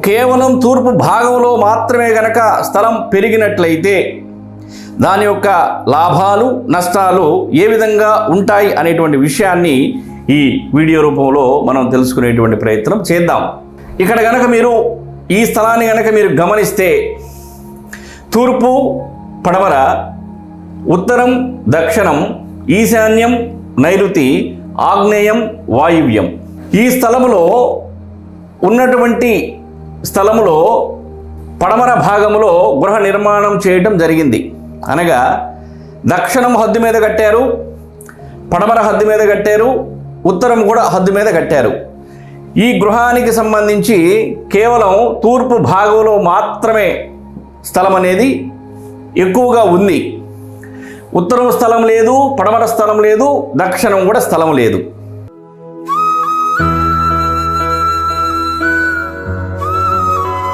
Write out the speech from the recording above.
కేవలం తూర్పు భాగంలో మాత్రమే గనక స్థలం పెరిగినట్లయితే దాని యొక్క లాభాలు నష్టాలు ఏ విధంగా ఉంటాయి అనేటువంటి విషయాన్ని ఈ వీడియో రూపంలో మనం తెలుసుకునేటువంటి ప్రయత్నం చేద్దాం. ఇక్కడ గనక మీరు ఈ స్థలాన్ని గనక మీరు గమనిస్తే తూర్పు పడమర, ఉత్తరం దక్షిణం, ఈశాన్యం నైరుతి, ఆగ్నేయం వాయువ్యం. ఈ స్థలములో ఉన్నటువంటి స్థలములో పడమర భాగములో గృహ నిర్మాణం చేయటం జరిగింది. అనగా దక్షిణం హద్దు మీద కట్టారు, పడమర హద్దు మీద కట్టారు, ఉత్తరం కూడా హద్దు మీద కట్టారు. ఈ గృహానికి సంబంధించి కేవలం తూర్పు భాగంలో మాత్రమే స్థలం అనేది ఎక్కువగా ఉంది. ఉత్తరం స్థలం లేదు, పడమర స్థలం లేదు, దక్షిణం కూడా స్థలం లేదు.